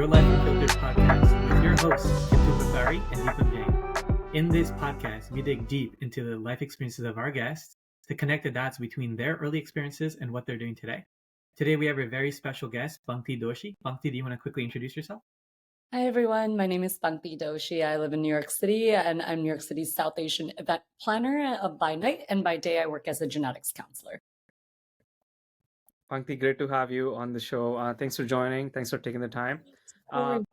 your Life Unfiltered podcast with your hosts, Kintu Bakari and Deepam Jain. In this podcast, we dig deep into the life experiences of our guests to connect the dots between their early experiences and what they're doing today. Today, we have a very special guest, Pankti Doshi. Pankti, do you want to quickly introduce yourself? Hi, everyone. My name is Pankti Doshi. I live in New York City, and I'm New York City's South Asian event planner by night, and by day, I work as a genetics counselor. Pankti, great to have you on the show. Thanks for joining. Thanks for taking the time.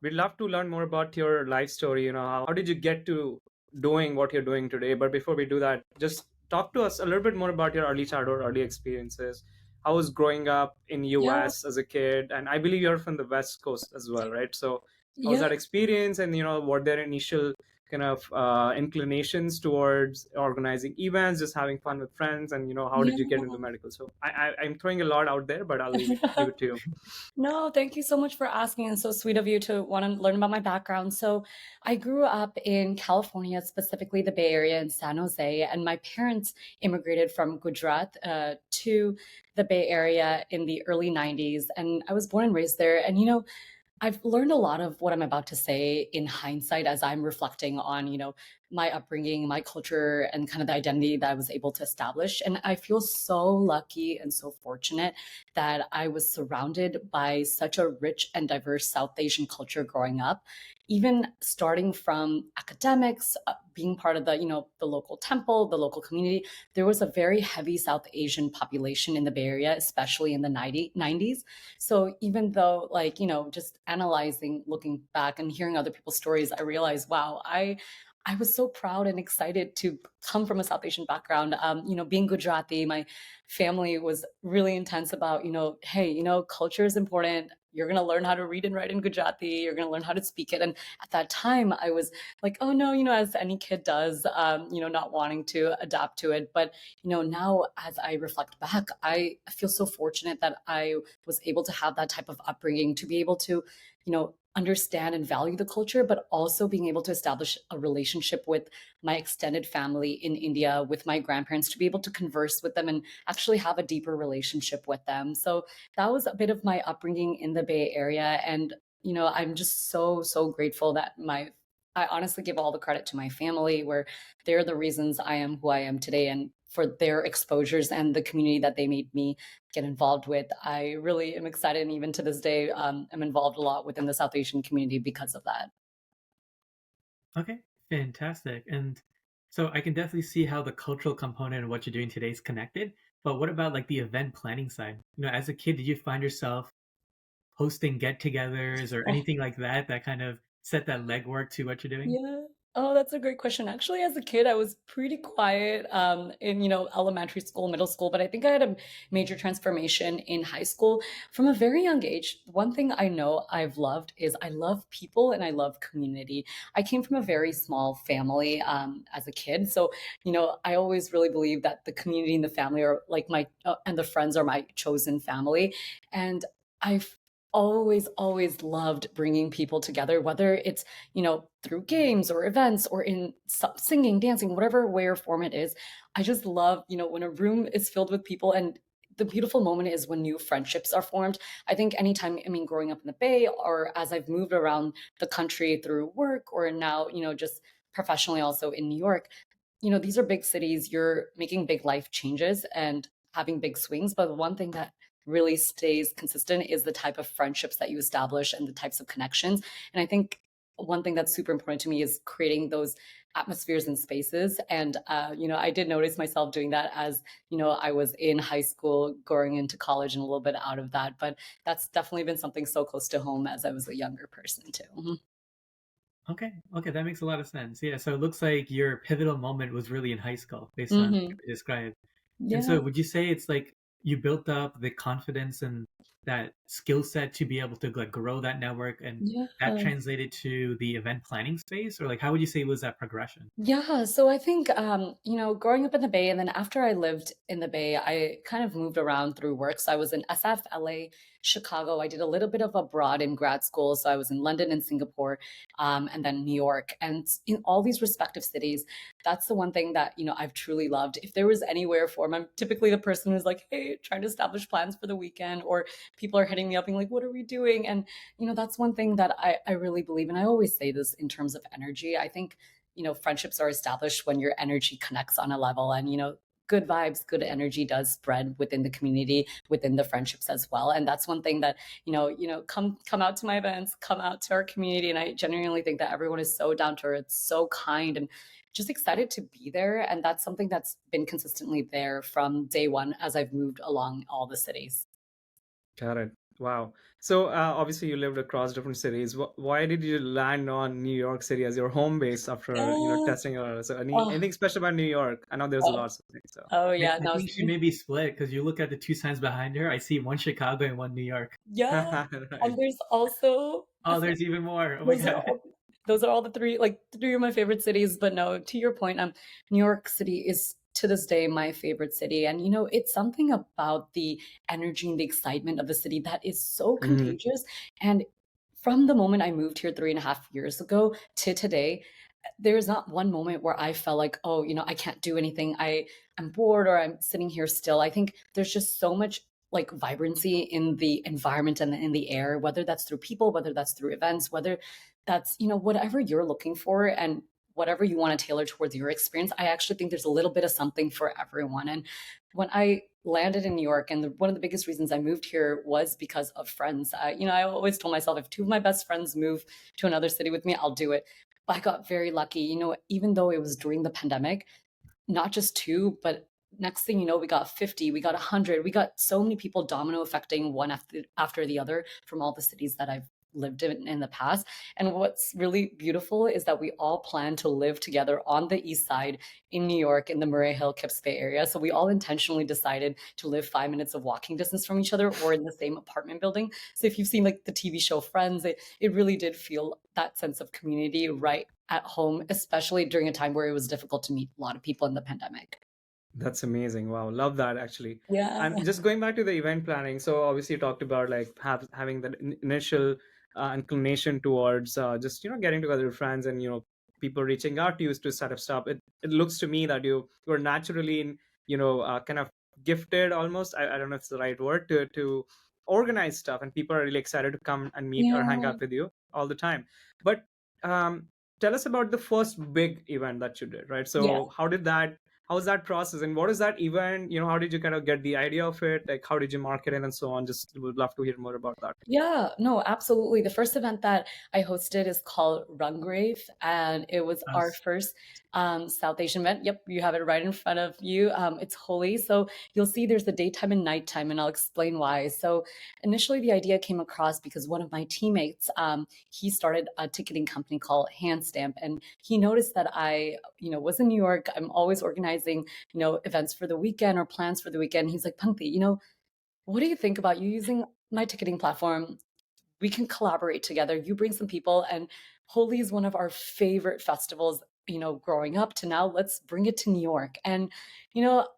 We'd love to learn more about your life story. How did you get to doing what you're doing today? But before we do that, just talk to us a little bit more about your early childhood, early experiences. How was growing up in US as a kid? And I believe you're from the West Coast as well, right? So how was that experience? And, what their initial kind of inclinations towards organizing events, just having fun with friends, and how did you get into medical? So I'm throwing a lot out there, but I'll leave it to you. No, thank you so much for asking, and so sweet of you to want to learn about my background. So I grew up in California, specifically the Bay Area in San Jose, and my parents immigrated from Gujarat to the Bay Area in the early 90s, and I was born and raised there. And I've learned a lot of what I'm about to say in hindsight as I'm reflecting on, my upbringing, my culture, and kind of the identity that I was able to establish. And I feel so lucky and so fortunate that I was surrounded by such a rich and diverse South Asian culture growing up, even starting from academics, being part of the local temple, the local community. There was a very heavy South Asian population in the Bay Area, especially in the 90s. So even though, just analyzing, looking back and hearing other people's stories, I realized, wow, I was so proud and excited to come from a South Asian background. Being Gujarati, my family was really intense about, hey, culture is important. You're going to learn how to read and write in Gujarati. You're going to learn how to speak it. And at that time, I was like, oh no, as any kid does, not wanting to adapt to it. But, now as I reflect back, I feel so fortunate that I was able to have that type of upbringing to be able to, understand and value the culture, but also being able to establish a relationship with my extended family in India, with my grandparents, to be able to converse with them and actually have a deeper relationship with them. So that was a bit of my upbringing in the Bay Area. And, I'm just so, so grateful that I honestly give all the credit to my family, where they're the reasons I am who I am today, and for their exposures and the community that they made me get involved with. I really am excited, and even to this day, I'm involved a lot within the South Asian community because of that. Okay, fantastic. And so I can definitely see how the cultural component of what you're doing today is connected. But what about like the event planning side? As a kid, did you find yourself hosting get-togethers or anything like that kind of set that legwork to what you're doing? Yeah. Oh, that's a great question. Actually, as a kid, I was pretty quiet in, elementary school, middle school, but I think I had a major transformation in high school. From a very young age, one thing I know I've loved is I love people and I love community. I came from a very small family as a kid. So, I always really believe that the community and the family are like and the friends are my chosen family. And I've always loved bringing people together, whether it's through games or events or in singing, dancing, whatever way or form it is. I just love when a room is filled with people, and the beautiful moment is when new friendships are formed. I think anytime, growing up in the Bay, or as I've moved around the country through work, or now just professionally also in New York, these are big cities. You're making big life changes and having big swings, but the one thing that really stays consistent is the type of friendships that you establish and the types of connections. And I think one thing that's super important to me is creating those atmospheres and spaces. And, I did notice myself doing that as, I was in high school, going into college and a little bit out of that. But that's definitely been something so close to home as I was a younger person too. Okay, that makes a lot of sense. Yeah, so it looks like your pivotal moment was really in high school, based on what you described. Yeah. And so would you say it's like you built up the confidence and that skill set to be able to like grow that network, and that translated to the event planning space? Or like how would you say was that progression? Yeah, so I think growing up in the Bay, and then after I lived in the Bay, I kind of moved around through work. So I was in SF, LA, Chicago. I did a little bit of abroad in grad school. So I was in London and Singapore, and then New York. And in all these respective cities, that's the one thing that, I've truly loved. If there was anywhere for them, I'm typically the person who's like, hey, trying to establish plans for the weekend, or people are hitting me up being like, what are we doing? And, that's one thing that I really believe. And I always say this in terms of energy. I think, friendships are established when your energy connects on a level. And, good vibes, good energy does spread within the community, within the friendships as well. And that's one thing that, come out to my events, come out to our community. And I genuinely think that everyone is so down to earth, so kind, and just excited to be there. And that's something that's been consistently there from day one as I've moved along all the cities. Got it. Wow. So obviously you lived across different cities. Why did you land on New York City as your home base after Yeah. testing it out? So Oh, anything special about New York? I know there's oh, lots of things. So oh Yeah, yeah. I No, think she may be split because you look at the two signs behind her. I see one Chicago and one New York. yeah. right. And there's also Oh, there's even more. Oh my those are god. all those are all the three, like, three of my favorite cities. But no, to your point, New York City is to this day my favorite city. And it's something about the energy and the excitement of the city that is so hmm contagious. And from the moment I moved here 3.5 years ago to today, there's not one moment where I felt like, oh, I can't do anything. I'm bored or I'm sitting here still. I think there's just so much like vibrancy in the environment and in the air, whether that's through people, whether that's through events, whether that's, whatever you're looking for and whatever you want to tailor towards your experience. I actually think there's a little bit of something for everyone. And when I landed in New York, and one of the biggest reasons I moved here was because of friends. I always told myself if two of my best friends move to another city with me, I'll do it. But I got very lucky, even though it was during the pandemic, not just two, but next thing you know, we got 50, we got 100, we got so many people domino affecting one after the other from all the cities that I've lived in the past. And what's really beautiful is that we all plan to live together on the east side in New York in the Murray Hill Kips Bay area. So we all intentionally decided to live 5 minutes of walking distance from each other or in the same apartment building. So if you've seen like the TV show Friends, it really did feel that sense of community right at home, especially during a time where it was difficult to meet a lot of people in the pandemic. That's amazing. Wow, love that actually. Yeah. And just going back to the event planning, so obviously you talked about like having that initial inclination towards just getting together with friends and people reaching out to you to set up stuff. It looks to me that you are naturally kind of gifted almost. I don't know if it's the right word to organize stuff, and people are really excited to come and meet or hang Yeah. out with you all the time. But um, tell us about the first big event that you did, right? Yeah. So how was that process and what is that event, how did you kind of get the idea of it, like how did you market it and so on? Just would love to hear more about that. Yeah, no, absolutely. The first event that I hosted is called Rungrave, and it was our Us. first South Asian event. Yep, you have it right in front of you. It's holy. So you'll see there's the daytime and nighttime, and I'll explain why. So initially, the idea came across because one of my teammates, he started a ticketing company called Handstamp, and he noticed that I, was in New York. I'm always organizing, events for the weekend or plans for the weekend. He's like, Pankti, what do you think about you using my ticketing platform? We can collaborate together. You bring some people, and Holi is one of our favorite festivals, growing up to now. Let's bring it to New York. And,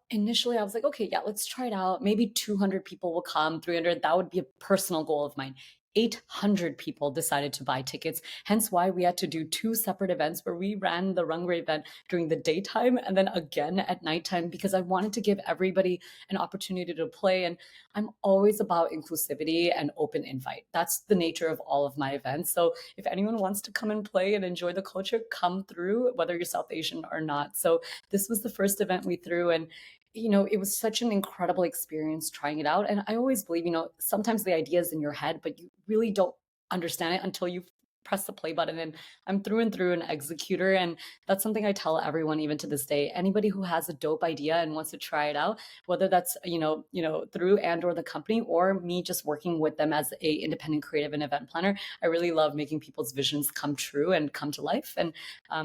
initially I was like, okay, yeah, let's try it out. Maybe 200 people will come, 300. That would be a personal goal of mine. 800 people decided to buy tickets, hence why we had to do two separate events where we ran the Runway event during the daytime and then again at nighttime because I wanted to give everybody an opportunity to play. And I'm always about inclusivity and open invite. That's the nature of all of my events. So if anyone wants to come and play and enjoy the culture, come through, whether you're South Asian or not. So this was the first event we threw, and it was such an incredible experience trying it out. And I always believe, sometimes the idea is in your head, but you really don't understand it until you press the play button. And I'm through and through an executor. And that's something I tell everyone, even to this day. Anybody who has a dope idea and wants to try it out, whether that's through and or the company or me just working with them as a independent creative and event planner, I really love making people's visions come true and come to life. And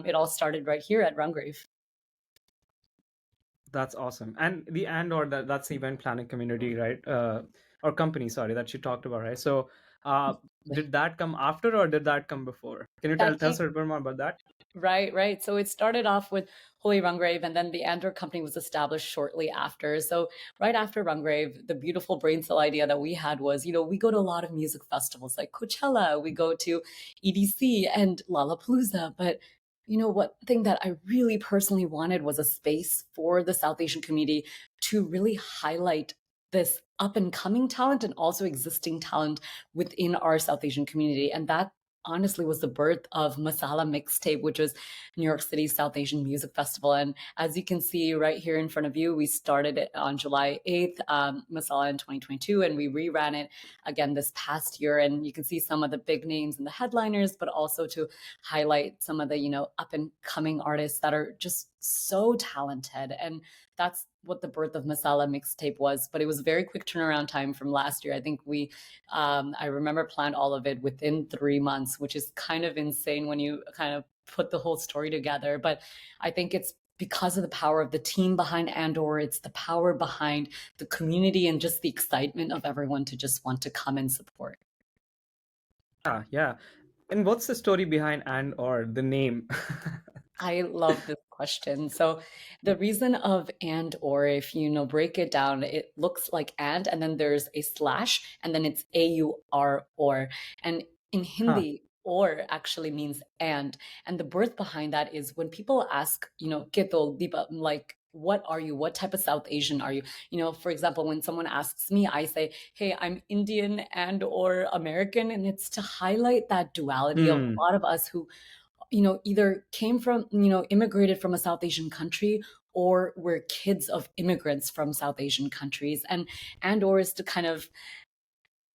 it all started right here at Rungrave. That's awesome. And the or that's the event planning community, right? Or company, sorry, that you talked about, right? So did that come after or did that come before? Can you That tell came us a little bit more about that? Right, right. So it started off with Holy Rungrave, and then the Andor company was established shortly after. So right after Rungrave, the beautiful brain cell idea that we had was, we go to a lot of music festivals like Coachella, we go to EDC and Lollapalooza, but what thing that I really personally wanted was a space for the South Asian community to really highlight this up and coming talent and also existing talent within our South Asian community. And that honestly was the birth of Masala Mixtape, which was New York City's South Asian Music Festival. And as you can see right here in front of you, we started it on July 8th, Masala in 2022, and we reran it again this past year. And you can see some of the big names and the headliners, but also to highlight some of the, up and coming artists that are just so talented. And that's what the birth of Masala Mixtape was. But it was a very quick turnaround time from last year. I think I remember planned all of it within 3 months, which is kind of insane when you kind of put the whole story together. But I think it's because of the power of the team behind Andor, it's the power behind the community and just the excitement of everyone to just want to come and support. Yeah. And what's the story behind and or the name? I love this question. So the reason of and or, if break it down, it looks like and then there's a slash and then it's AUR or. And in Huh. Hindi, or actually means and the birth behind that is when people ask, Kitol, Deepa, like what are you? What type of South Asian are you? For example, when someone asks me, I say, hey, I'm Indian and or American. And it's to highlight that duality of Hmm. a lot of us who either came from, immigrated from a South Asian country or were kids of immigrants from South Asian countries. And or is to kind of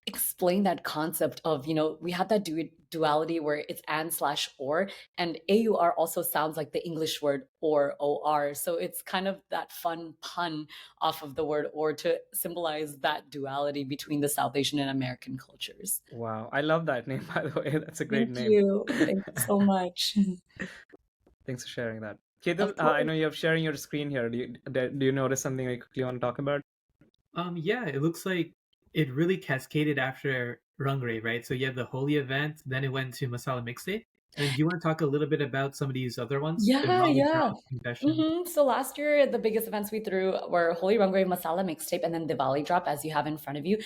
explain that concept of, we have that duality where it's and/or, and AUR also sounds like the English word or. So it's kind of that fun pun off of the word or to symbolize that duality between the South Asian and American cultures. Wow. I love that name, by the way. That's a great Thank name. you. Thank you so much. Thanks for sharing that. Kedul, Of I course. know you're sharing your screen here. Do you notice something I quickly want to talk about? Yeah, it looks like it really cascaded after Rungray, right? So you have the Holy event, then it went to Masala Mixtape. And then do you want to talk a little bit about some of these other ones? Yeah, Diwali yeah. Drop, Confessions. So last year, the biggest events we threw were Holy Rangray Masala Mixtape and then Diwali Drop, as you have in front of you.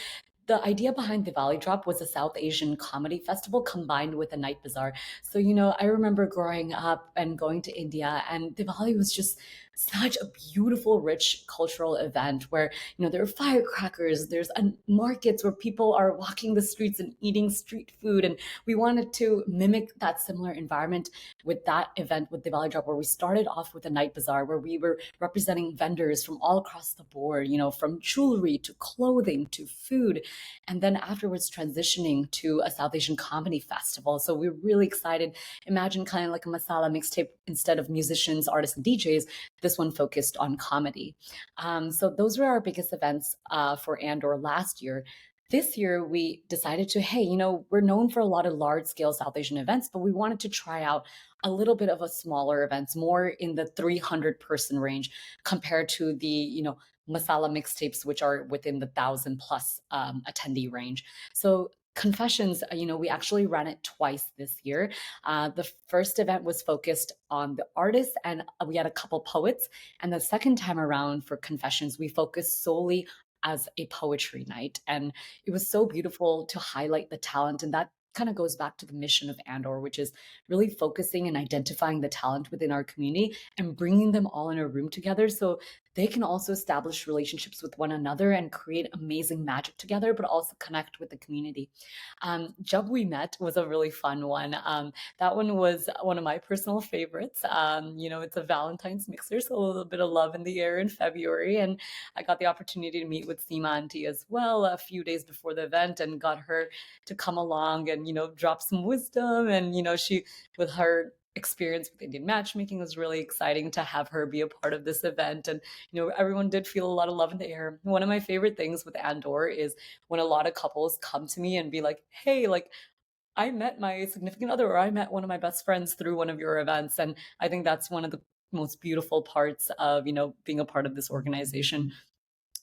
The idea behind Diwali Drop was a South Asian comedy festival combined with a night bazaar. So, I remember growing up and going to India, and Diwali was just such a beautiful, rich cultural event where, there are firecrackers, there's markets where people are walking the streets and eating street food. And we wanted to mimic that similar environment with that event with Diwali Drop, where we started off with a night bazaar where we were representing vendors from all across the board, from jewelry to clothing to food, and then afterwards transitioning to a South Asian comedy festival. So we're really excited. Imagine kind of like a masala mixtape instead of musicians, artists, and DJs. This one focused on comedy. So those were our biggest events for Andor last year. This year, we decided to, hey, we're known for a lot of large scale South Asian events, but we wanted to try out a little bit of a smaller events, more in the 300-person range compared to the, masala mixtapes, which are within the 1,000+ attendee range. So Confessions, we actually ran it twice this year. The first event was focused on the artists, and we had a couple poets. And the second time around for Confessions, we focused solely as a poetry night. And it was so beautiful to highlight the talent. And that kind of goes back to the mission of Andor, which is really focusing and identifying the talent within our community and bringing them all in a room together so they can also establish relationships with one another and create amazing magic together, but also connect with the community. Jug We Met was a really fun one. That one was one of my personal favorites. It's a Valentine's mixer, so a little bit of love in the air in February. And I got the opportunity to meet with Seema Auntie as well a few days before the event and got her to come along and, drop some wisdom. And, she, with her experience with Indian matchmaking, was really exciting to have her be a part of this event. And, everyone did feel a lot of love in the air. One of my favorite things with Andor is when a lot of couples come to me and be like, hey, like, I met my significant other or I met one of my best friends through one of your events. And I think that's one of the most beautiful parts of, being a part of this organization.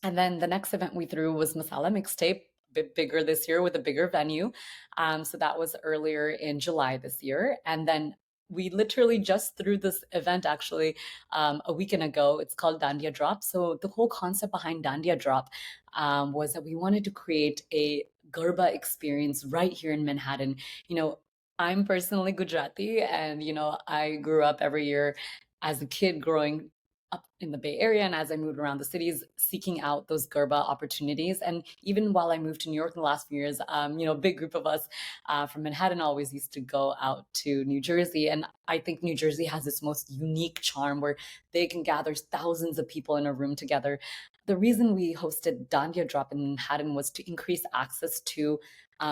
And then the next event we threw was Masala Mixtape, a bit bigger this year with a bigger venue. So that was earlier in July this year. And then we literally just threw this event actually a weekend ago. It's called Dandiya Drop. So the whole concept behind Dandiya Drop was that we wanted to create a Garba experience right here in Manhattan. I'm personally Gujarati, and I grew up every year as a kid growing up in the Bay Area and as I moved around the cities, seeking out those Gerba opportunities. And even while I moved to New York in the last few years, a big group of us from Manhattan always used to go out to New Jersey. And I think New Jersey has its most unique charm where they can gather thousands of people in a room together. The reason we hosted Dandia Drop in Manhattan was to increase access to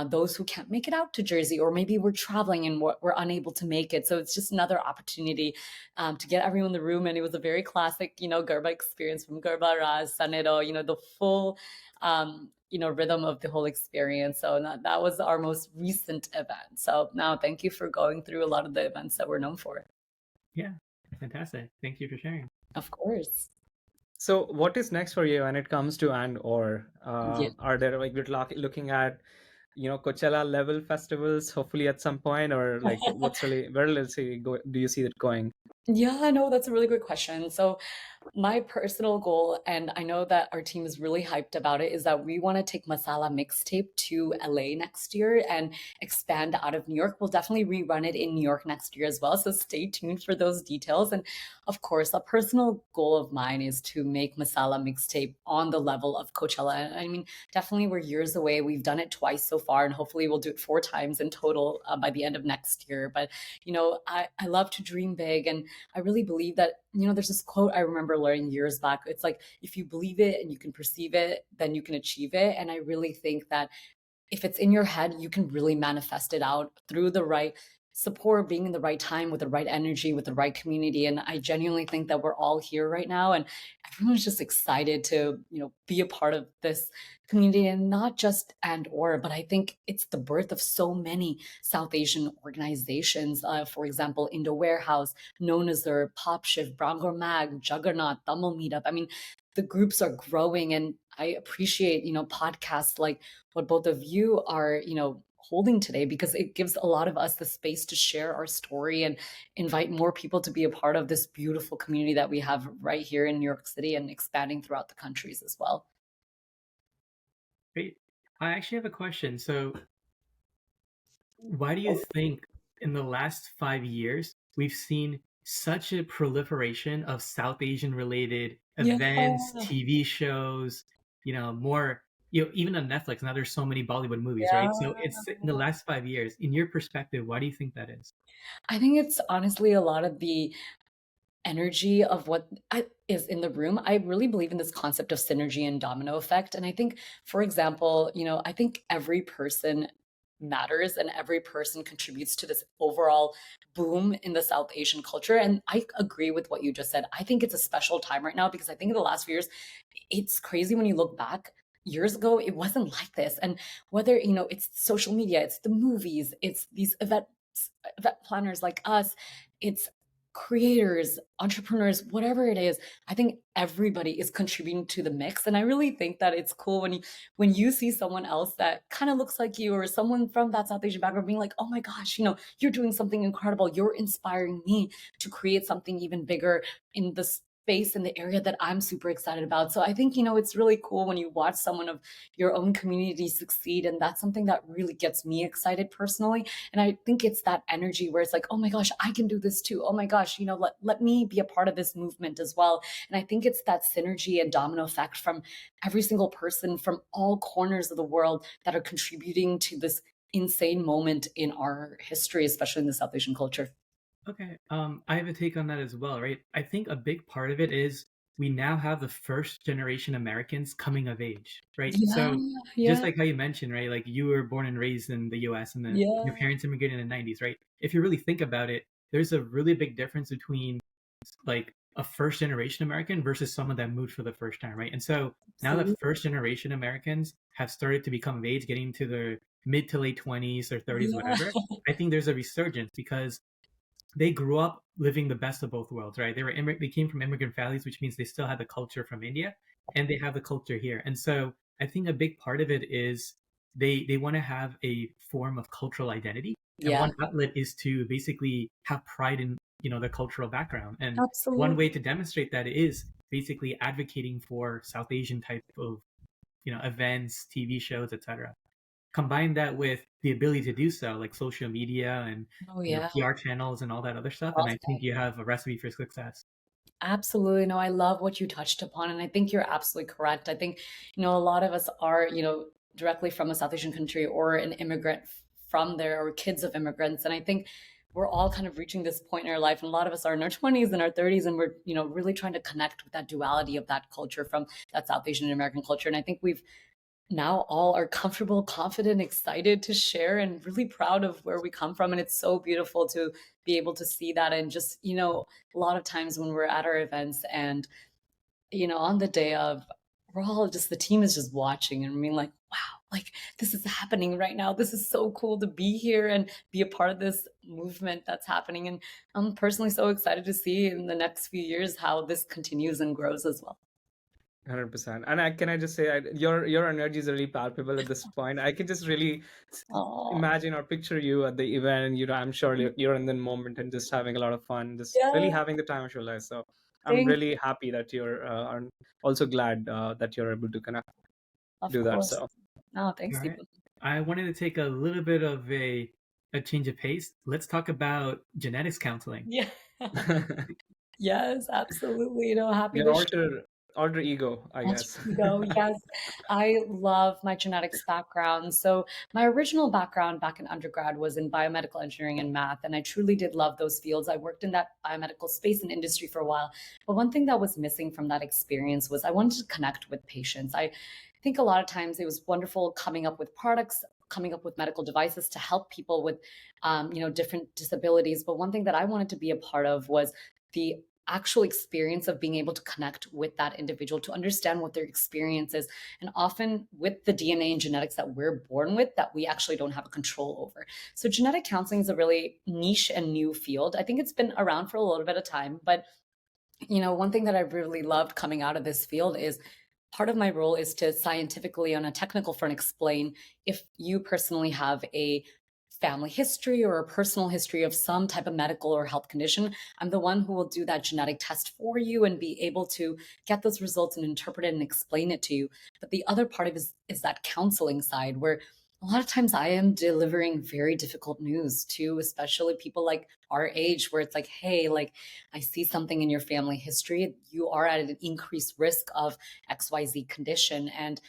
those who can't make it out to Jersey, or maybe we're traveling and we're unable to make it. So it's just another opportunity to get everyone in the room. And it was a very classic, Garba experience from Garba Raz, Sanero, the full, rhythm of the whole experience. So that was our most recent event. So now thank you for going through a lot of the events that we're known for. Yeah, fantastic. Thank you for sharing. Of course. So what is next for you when it comes to and or Yeah. are there like we're looking at Coachella level festivals hopefully at some point, or like what's really where let's say go, do you see it going? Yeah, no, that's a really good question. So my personal goal, and I know that our team is really hyped about it, is that we want to take Masala Mixtape to LA next year and expand out of New York. We'll definitely rerun it in New York next year as well. So stay tuned for those details. And of course, a personal goal of mine is to make Masala Mixtape on the level of Coachella. I mean, definitely we're years away. We've done it twice so far, and hopefully we'll do it 4 times in total by the end of next year. But, I love to dream big. And I really believe that, there's this quote I remember learning years back. It's like, if you believe it and you can perceive it, then you can achieve it. And I really think that if it's in your head, you can really manifest it out through the right support, being in the right time with the right energy, with the right community. And I genuinely think that we're all here right now. And everyone's just excited to, be a part of this community, and not just but I think it's the birth of so many South Asian organizations. For example, Indo Warehouse, known as their Pop Shift, Brangor Mag, Juggernaut, Tamil Meetup. I mean, the groups are growing, and I appreciate, podcasts like what both of you are, holding today, because it gives a lot of us the space to share our story and invite more people to be a part of this beautiful community that we have right here in New York City and expanding throughout the countries as well. Great. I actually have a question. So, why do you think in the last 5 years we've seen such a proliferation of South Asian related Yeah. events, TV shows, more, even on Netflix now there's so many Bollywood movies, Yeah. right? So it's in the last 5 years. In your perspective, why do you think that is? I think it's honestly a lot of the energy of what is in the room. I really believe in this concept of synergy and domino effect. And I think, for example, I think every person matters and every person contributes to this overall boom in the South Asian culture. And I agree with what you just said. I think it's a special time right now, because I think in the last few years, it's crazy when you look back. Years ago, it wasn't like this. And whether, it's social media, it's the movies, it's these event planners like us, it's creators, entrepreneurs, whatever it is, I think everybody is contributing to the mix. And I really think that it's cool when you see someone else that kind of looks like you, or someone from that South Asian background being like, oh my gosh, you're doing something incredible. You're inspiring me to create something even bigger in the space in the area that I'm super excited about. So I think, it's really cool when you watch someone of your own community succeed. And that's something that really gets me excited personally. And I think it's that energy where it's like, oh my gosh, I can do this too. Oh my gosh, let me be a part of this movement as well. And I think it's that synergy and domino effect from every single person from all corners of the world that are contributing to this insane moment in our history, especially in the South Asian culture. Okay. I have a take on that as well, right? I think a big part of it is we now have the first generation Americans coming of age, right? Yeah, So just yeah, like how you mentioned, right? Like you were born and raised in the US and then your yeah, parents immigrated in the 90s, right? If you really think about it, there's a really big difference between like a first generation American versus someone that moved for the first time, right? And so now that absolutely. first generation Americans have started to become of age, getting to their mid to late 20s or 30s, Yeah, whatever, I think there's a resurgence because they grew up living the best of both worlds, right? They came from immigrant families, which means they still had the culture from India, and they have the culture here. And so I think a big part of it is they want to have a form of cultural identity, and yeah, one outlet is to basically have pride in their cultural background. And one way absolutely. to demonstrate that is basically advocating for South Asian type of events, TV shows, etc. Combine that with the ability to do so, like social media and Oh, yeah. PR channels and all that other stuff, Well and I think said. you have a recipe for success. Absolutely. No, I love what you touched upon. And I think you're absolutely correct. I think, a lot of us are, directly from a South Asian country or an immigrant from there or kids of immigrants. And I think we're all kind of reaching this point in our life. And a lot of us are in our 20s and our 30s. And we're, really trying to connect with that duality of that culture from that South Asian and American culture. And I think we've now all are comfortable, confident, excited to share, and really proud of where we come from. And it's so beautiful to be able to see that. And just, a lot of times when we're at our events and, on the day of, we're all just, the team is just watching and being like, wow, like this is happening right now. This is so cool to be here and be a part of this movement that's happening. And I'm personally so excited to see in the next few years how this continues and grows as well. 100%. And can I just say, your energy is really palpable at this point. I can just really Oh, imagine or picture you at the event, and I'm sure you're in the moment and just having a lot of fun, just really yeah. having the time of your life. So I'm Thank really happy that you're, and also glad that you're able to kind of Of do that. course. So No, thanks, All right. Deepak. I wanted to take a little bit of a change of pace. Let's talk about genetics counseling. Yeah. Yes, absolutely. Happy your to share. alter ego, I Alter guess. ego. Yes, I love my genetics background. So my original background back in undergrad was in biomedical engineering and math, and I truly did love those fields. I worked in that biomedical space and industry for a while. But one thing that was missing from that experience was I wanted to connect with patients. I think a lot of times it was wonderful coming up with products, coming up with medical devices to help people with, different disabilities. But one thing that I wanted to be a part of was the actual experience of being able to connect with that individual to understand what their experience is, and often with the DNA and genetics that we're born with that we actually don't have a control over. So genetic counseling is a really niche and new field. I think it's been around for a little bit of time, but one thing that I really loved coming out of this field is part of my role is to scientifically, on a technical front, explain if you personally have a family history or a personal history of some type of medical or health condition. I'm the one who will do that genetic test for you and be able to get those results and interpret it and explain it to you. But the other part of it is that counseling side where a lot of times I am delivering very difficult news to especially people like our age where it's like, hey, like I see something in your family history. You are at an increased risk of XYZ condition. And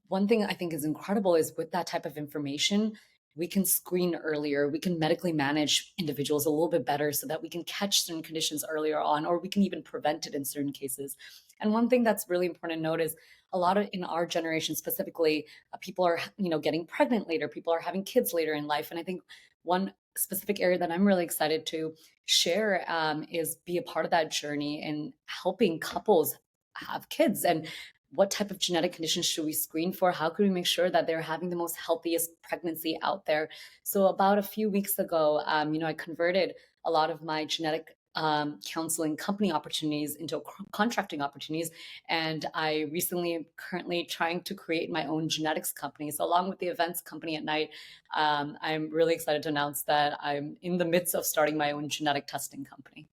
one thing I think is incredible is with that type of information, we can screen earlier, we can medically manage individuals a little bit better so that we can catch certain conditions earlier on, or we can even prevent it in certain cases. And one thing that's really important to note is a lot of in our generation specifically, people are getting pregnant later, people are having kids later in life, and I think one specific area that I'm really excited to share is be a part of that journey in helping couples have kids and what type of genetic conditions should we screen for? How can we make sure that they're having the most healthiest pregnancy out there? So about a few weeks ago, I converted a lot of my genetic counseling company opportunities into contracting opportunities. And I recently am currently trying to create my own genetics company. So along with the events company at night, I'm really excited to announce that I'm in the midst of starting my own genetic testing company.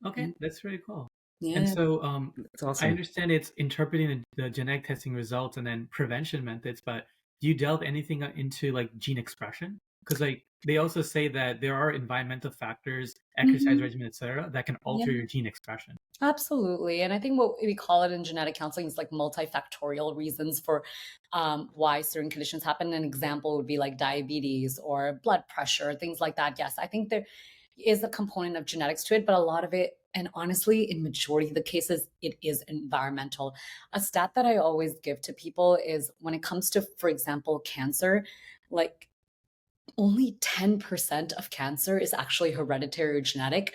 Okay, that's really cool. And Yeah. so, It's I awesome. understand it's interpreting the genetic testing results and then prevention methods, but do you delve anything into like gene expression? Because like they also say that there are environmental factors, exercise Mhm. regimen, etc., that can alter Yeah. your gene expression. Absolutely. And I think what we call it in genetic counseling is like multifactorial reasons for why certain conditions happen. An example would be like diabetes or blood pressure, things like that. Yes, I think there is a component of genetics to it, but a lot of it, and honestly, in majority of the cases, it is environmental. A stat that I always give to people is when it comes to, for example, cancer, like only 10% of cancer is actually hereditary or genetic.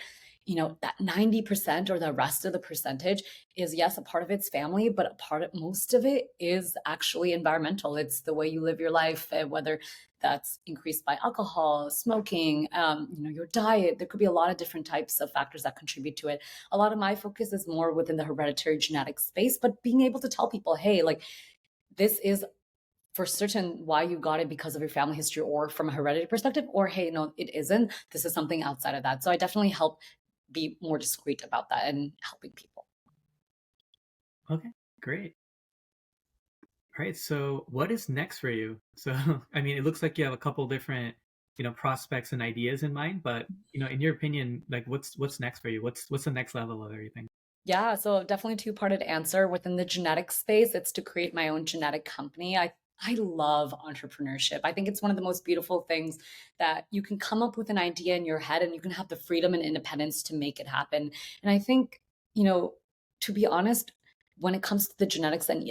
That 90% or the rest of the percentage is, yes, a part of it's family, but most of it is actually environmental. It's the way you live your life, whether that's increased by alcohol, smoking, your diet. There could be a lot of different types of factors that contribute to it. A lot of my focus is more within the hereditary genetic space, but being able to tell people, hey, like this is for certain why you got it because of your family history or from a hereditary perspective, or hey, no, it isn't. This is something outside of that. So I definitely help be more discreet about that and helping people. Okay, great. All right, so what is next for you? So, I mean, it looks like you have a couple different, prospects and ideas in mind, but, in your opinion, like what's next for you? What's the next level of everything? Yeah, so definitely two-parted answer. Within the genetic space, it's to create my own genetic company. I love entrepreneurship. I think it's one of the most beautiful things that you can come up with an idea in your head and you can have the freedom and independence to make it happen. And I think, you know, to be honest, when it comes to the genetics and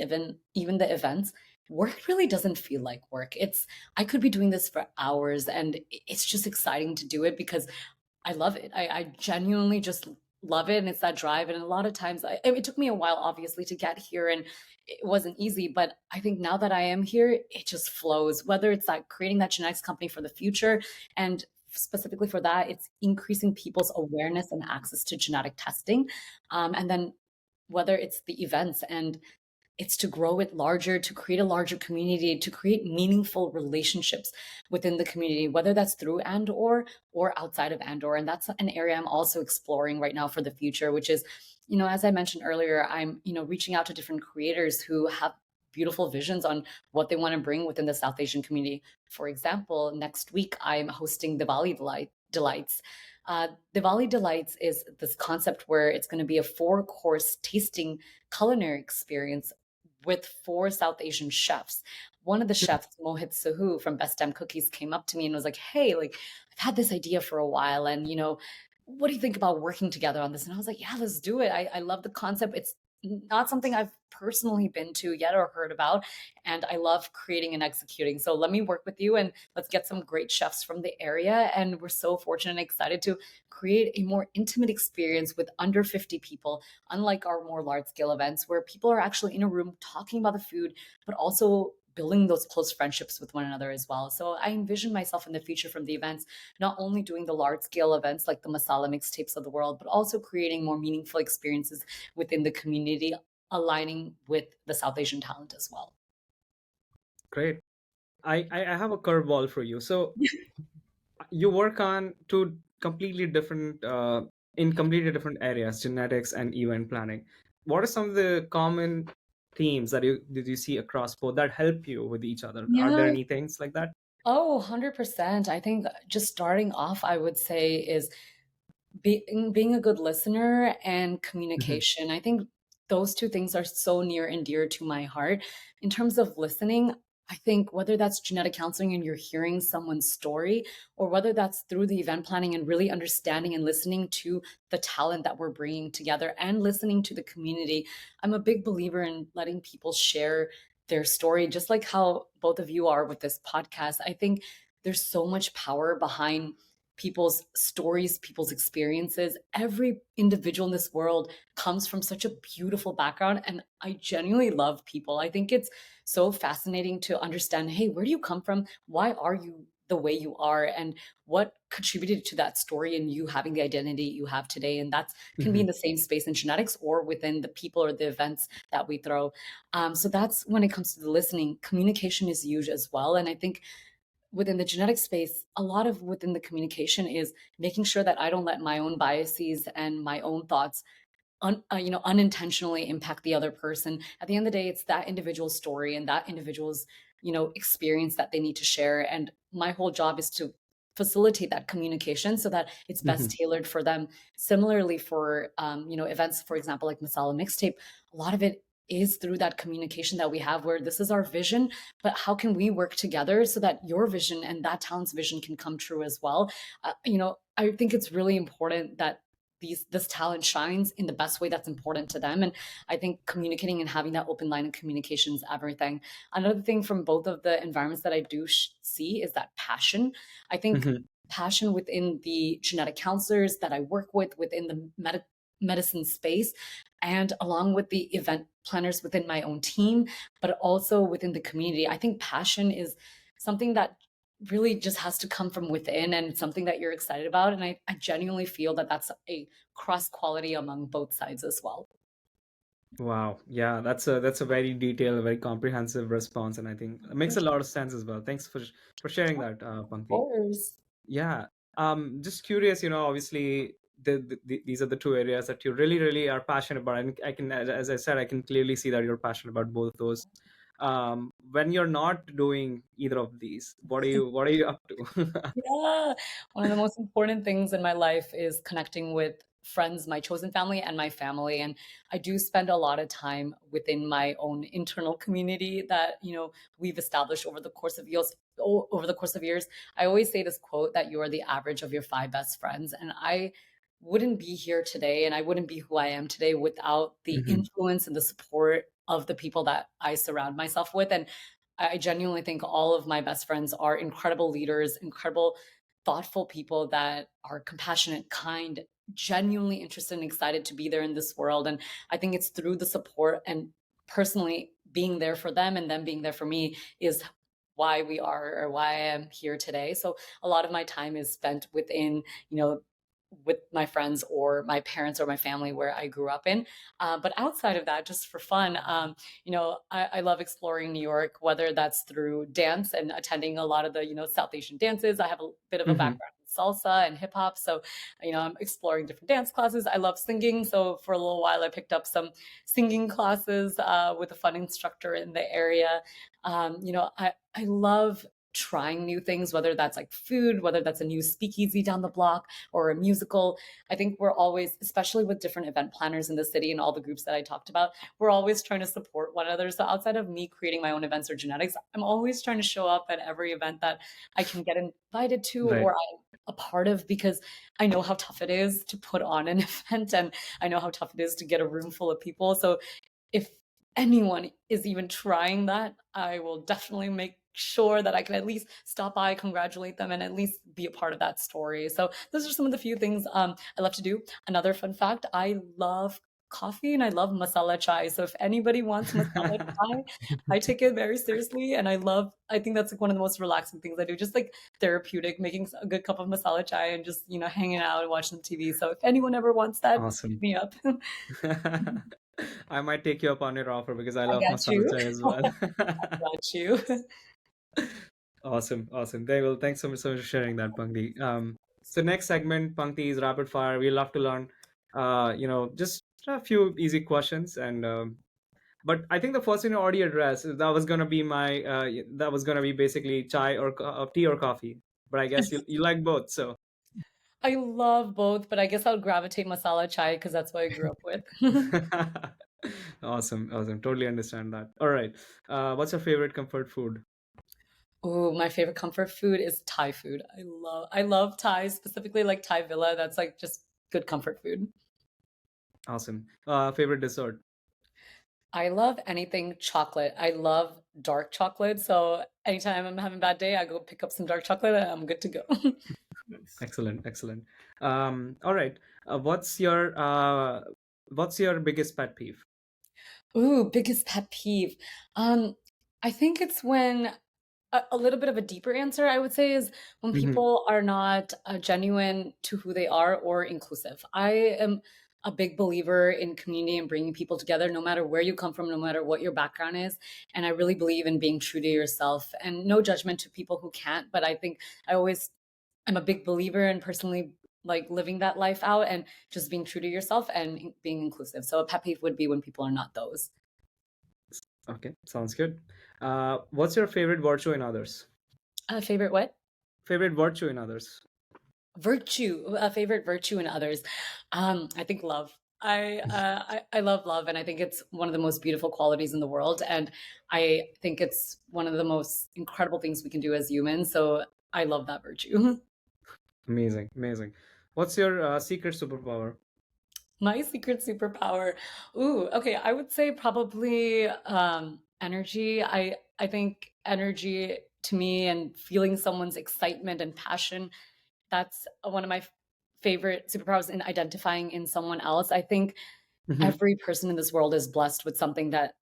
even the events, work really doesn't feel like work. It's I could be doing this for hours and it's just exciting to do it because I love it. I genuinely just love it, and it's that drive, and a lot of times it took me a while, obviously, to get here, and it wasn't easy, but I think now that I am here, it just flows, whether it's, like, creating that genetics company for the future, and specifically for that, it's increasing people's awareness and access to genetic testing, and then whether it's the events and it's to grow it larger, to create a larger community, to create meaningful relationships within the community, whether that's through or outside of Andor. And that's an area I'm also exploring right now for the future, which is, as I mentioned earlier, I'm, reaching out to different creators who have beautiful visions on what they want to bring within the South Asian community. For example, next week I'm hosting Diwali Delights. Diwali Delights is this concept where it's going to be a 4-course tasting culinary experience with 4 South Asian chefs. One of the chefs, Mohit Sahu from Best Damn Cookies, came up to me and was like, "Hey, like I've had this idea for a while, and what do you think about working together on this?" And I was like, "Yeah, let's do it. I love the concept. It's not something I've personally been to yet or heard about, and I love creating and executing. So let me work with you, and let's get some great chefs from the area." And we're so fortunate and excited to create a more intimate experience with under 50 people, unlike our more large scale events where people are actually in a room talking about the food, but also building those close friendships with one another as well. So I envision myself in the future from the events, not only doing the large scale events like the masala mixtapes of the world, but also creating more meaningful experiences within the community, aligning with the South Asian talent as well. Great. I have a curveball for you. So you work on two completely different in completely different areas, genetics and event planning. What are some of the common themes that you see across both that help you with each other? Are Yeah. there any things like that? Oh, 100%. I think just starting off, I would say, is being a good listener and Mhm. communication. I think those two things are so near and dear to my heart. In terms of listening, I think whether that's genetic counseling and you're hearing someone's story, or whether that's through the event planning and really understanding and listening to the talent that we're bringing together and listening to the community, I'm a big believer in letting people share their story, just like how both of you are with this podcast. I think there's so much power behind people's stories, people's experiences. Every individual in this world comes from such a beautiful background. And I genuinely love people. I think it's so fascinating to understand, hey, where do you come from? Why are you the way you are? And what contributed to that story and you having the identity you have today? And that can be in Mhm. the same space in genetics or within the people or the events that we throw. So that's when it comes to the listening. Communication is huge as well. And I think within the genetic space, a lot of within the communication is making sure that I don't let my own biases and my own thoughts unintentionally impact the other person. At the end of the day, it's that individual's story and that individual's, experience that they need to share. And my whole job is to facilitate that communication so that it's best Mhm. tailored for them. Similarly, for events, for example, like Masala Mixtape, a lot of it is through that communication that we have where this is our vision, but how can we work together so that your vision and that talent's vision can come true as well? I think it's really important that this talent shines in the best way that's important to them. And I think communicating and having that open line of communication is everything. Another thing from both of the environments that I do see is that passion. I think Mhm. passion within the genetic counselors that I work with within the medicine space, and along with the event planners within my own team, but also within the community. I think passion is something that really just has to come from within and it's something that you're excited about. And I genuinely feel that that's a cross quality among both sides as well. Wow. Yeah, that's a very detailed, very comprehensive response, and I think it makes For a lot of sense as well. Thanks for sharing that, Pankti. course. Yeah. Just curious, obviously these are the two areas that you really, really are passionate about. And I can, as I said, I can clearly see that you're passionate about both those. When you're not doing either of these, what are you up to? Yeah. One of the most important things in my life is connecting with friends, my chosen family, and my family. And I do spend a lot of time within my own internal community that, we've established over the course of years. I always say this quote that you are the average of your five best friends. And I wouldn't be here today and I wouldn't be who I am today without the Hmm. influence and the support of the people that I surround myself with. And I genuinely think all of my best friends are incredible leaders, incredible, thoughtful people that are compassionate, kind, genuinely interested and excited to be there in this world. And I think it's through the support and personally being there for them and them being there for me is why we are or why I am here today. So a lot of my time is spent within, you know, with my friends or my parents or my family where I grew up in. But outside of that, just for fun, I love exploring New York, whether that's through dance and attending a lot of the, South Asian dances. I have a bit of a Hmm. background in salsa and hip hop. So, I'm exploring different dance classes. I love singing. So for a little while, I picked up some singing classes with a fun instructor in the area. I love trying new things, whether that's like food, whether that's a new speakeasy down the block or a musical. I think we're always, especially with different event planners in the city and all the groups that I talked about, we're always trying to support one another. So outside of me creating my own events or genetics, I'm always trying to show up at every event that I can get invited to Right. or I'm a part of because I know how tough it is to put on an event and I know how tough it is to get a room full of people. So if anyone is even trying that, I will definitely make sure that I can at least stop by, congratulate them, and at least be a part of that story. So those are some of the few things I love to do. Another fun fact: I love coffee and I love masala chai. So if anybody wants masala chai, I take it very seriously, and I think that's like one of the most relaxing things I do. Just like therapeutic, making a good cup of masala chai and just hanging out and watching TV. So if anyone ever wants that, hit Awesome. me up. I might take you up on your offer because I I love got masala you. chai as well. Got you. Awesome, awesome. Very well. Thanks so much for sharing that, Pankti. So next segment, Pankti, is rapid fire. We love to learn, just a few easy questions, and but I think the first one you already addressed that was gonna be basically chai or tea or coffee. But I guess you like both, so I love both, but I guess I'll gravitate masala chai because that's what I grew up with. awesome, awesome. Totally understand that. All right. What's your favorite comfort food? Ooh, my favorite comfort food is Thai food. I love Thai, specifically like Thai Villa. That's like just good comfort food. Awesome. Favorite dessert? I love anything chocolate. I love dark chocolate. So anytime I'm having a bad day, I go pick up some dark chocolate and I'm good to go. Nice. Excellent, excellent. All right. What's your biggest pet peeve? Ooh, biggest pet peeve. Um, I think it's when a little bit of a deeper answer, I would say, is when Hmm. people are not genuine to who they are or inclusive. I am a big believer in community and bringing people together, no matter where you come from, no matter what your background is. And I really believe in being true to yourself and no judgment to people who can't. But I think I'm a big believer in personally like living that life out and just being true to yourself and being inclusive. So a pet peeve would be when people are not those. Okay, sounds good. What's your favorite virtue in others? Favorite what? Favorite virtue in others? Virtue, a favorite virtue in others. I think love. I love love, and I think it's one of the most beautiful qualities in the world. And I think it's one of the most incredible things we can do as humans. So I love that virtue. Amazing, amazing. What's your secret superpower? My secret superpower. Ooh, okay. I would say probably energy. I think energy to me and feeling someone's excitement and passion, that's one of my favorite superpowers in identifying in someone else. I think Hmm. every person in this world is blessed with something that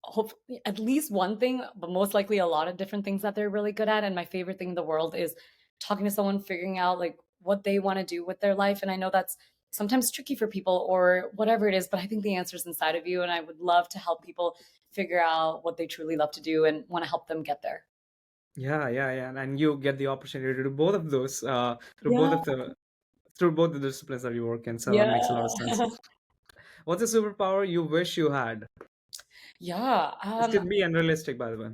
hopefully at least one thing, but most likely a lot of different things that they're really good at. And my favorite thing in the world is talking to someone, figuring out like what they want to do with their life. And I know that's sometimes tricky for people or whatever it is, but I think the answer is inside of you. And I would love to help people figure out what they truly love to do and want to help them get there. Yeah, yeah, yeah. And you get the opportunity to do both of those Yeah. through both the disciplines that you work in. So that Yeah. makes a lot of sense. What's a superpower you wish you had? Yeah. This could be unrealistic, by the way.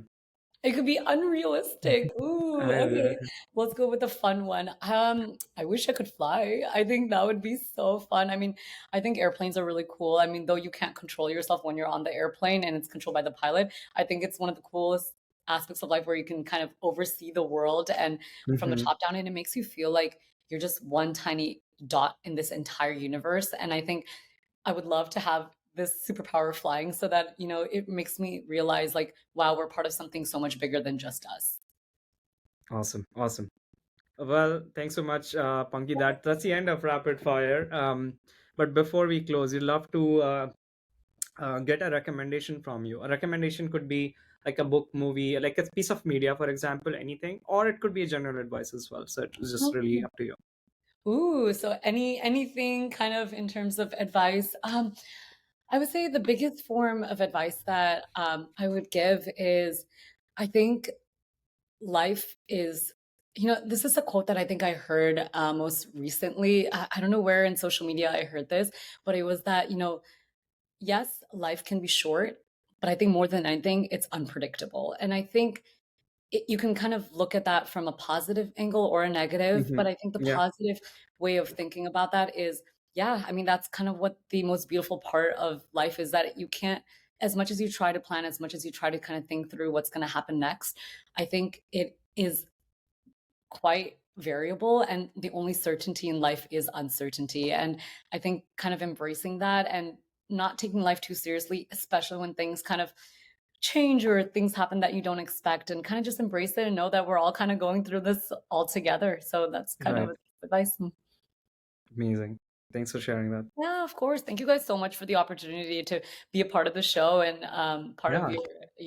It could be unrealistic. Ooh, Right, okay. right. Let's go with the fun one. I wish I could fly. I think that would be so fun. I mean, I think airplanes are really cool. I mean, though you can't control yourself when you're on the airplane and it's controlled by the pilot, I think it's one of the coolest aspects of life where you can kind of oversee the world and from the Hmm. top down, and it makes you feel like you're just one tiny dot in this entire universe. And I think I would love to have this superpower of flying so that, it makes me realize like, wow, we're part of something so much bigger than just us. Awesome, awesome. Well, thanks so much, Punky. That's the end of rapid fire. But before we close, we'd love to get a recommendation from you. A recommendation could be like a book, movie, like a piece of media, for example, anything, or it could be a general advice as well. So it's just really Okay. up to you. Ooh, so anything kind of in terms of advice. I would say the biggest form of advice that I would give is I think life is, this is a quote that I think I heard most recently. I don't know where in social media I heard this, but it was that, yes, life can be short, but I think more than anything, it's unpredictable. And I think you can kind of look at that from a positive angle or a negative, Hmm. but I think the Yeah, positive way of thinking about that is, yeah, I mean, that's kind of what the most beautiful part of life is, that you can't, as much as you try to plan, as much as you try to kind of think through what's going to happen next, I think it is quite variable, and the only certainty in life is uncertainty. And I think kind of embracing that and not taking life too seriously, especially when things kind of change or things happen that you don't expect, and kind of just embrace it and know that we're all kind of going through this all together. So that's kind right. of advice. Amazing. Thanks for sharing that. Yeah, of course. Thank you guys so much for the opportunity to be a part of the show and part of Yeah,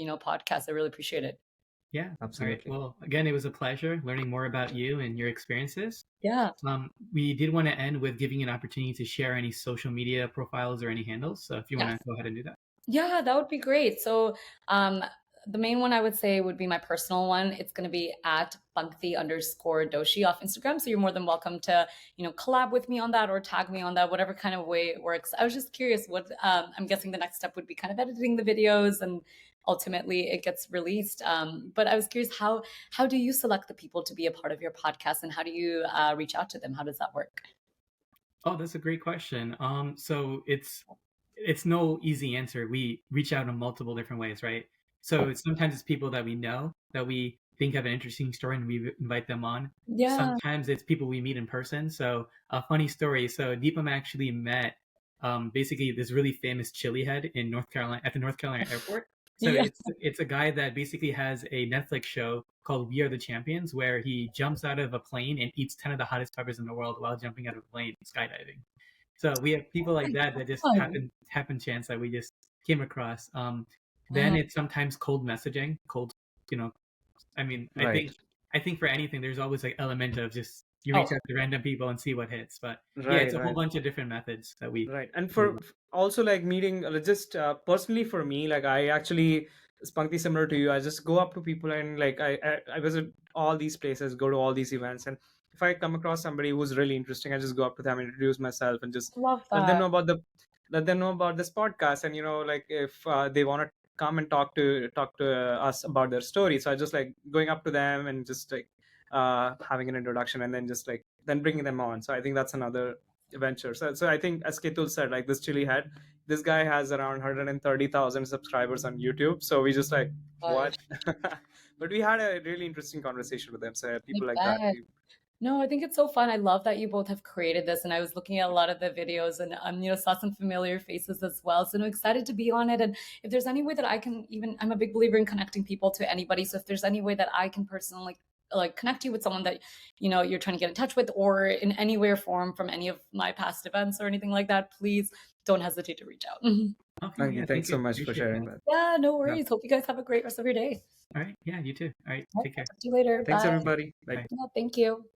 your, podcast. I really appreciate it. Yeah. All right. absolutely. Well, again, it was a pleasure learning more about you and your experiences. Yeah. We did want to end with giving you an opportunity to share any social media profiles or any handles. So if you want Yes. to go ahead and do that. Yeah, that would be great. So, the main one I would say would be my personal one. It's going to be at Pankti_Doshi off Instagram. So you're more than welcome to, collab with me on that or tag me on that, whatever kind of way it works. I was just curious what, I'm guessing the next step would be kind of editing the videos and ultimately it gets released. But I was curious, how do you select the people to be a part of your podcast, and how do you reach out to them? How does that work? Oh, that's a great question. So it's no easy answer. We reach out in multiple different ways, right? So sometimes it's people that we know that we think have an interesting story and we invite them on. Yeah. Sometimes it's people we meet in person. So a funny story. So Deepam actually met basically this really famous chili head in North Carolina at the North Carolina airport. So Yeah. it's a guy that basically has a Netflix show called We Are the Champions, where he jumps out of a plane and eats 10 of the hottest peppers in the world while jumping out of a plane skydiving. So we have people Oh like my that just God. happen chance that we just came across. Then Wow. it's sometimes cold messaging, cold, you know. I mean, Right, I think for anything, there's always like element of just you reach Oh, out to random people and see what hits. But yeah, it's right, a whole right. bunch of different methods that we. Right. And we for also like meeting, just personally for me, like I actually, Spunky, similar to you, I just go up to people and like I visit all these places, go to all these events. And if I come across somebody who's really interesting, I just go up to them, introduce myself, and just love let them that. know about let them know about this podcast. And, like if they want to come and talk to us about their story. So I just like going up to them and just like having an introduction and then just like then bringing them on. So I think that's another venture. So I think as Ketul said, like this chili head, this guy has around 130,000 subscribers on YouTube. So we just like Gosh, what? But we had a really interesting conversation with them. So I people like that. bet. No, I think it's so fun. I love that you both have created this, and I was looking at a lot of the videos and saw some familiar faces as well. So I'm excited to be on it. And if there's any way that I can, even, I'm a big believer in connecting people to anybody. So if there's any way that I can personally like connect you with someone that you're trying to get in touch with, or in any way or form from any of my past events or anything like that, please don't hesitate to reach out. Okay, Thank you. yeah, Thanks thank so you. much for Appreciate sharing that. that. Yeah, no Yeah. worries. Hope you guys have a great rest of your day. All right, yeah, you too. All right, All right, take I'll care. talk to you later. Thanks Bye. everybody. Bye. Bye. Yeah, thank you.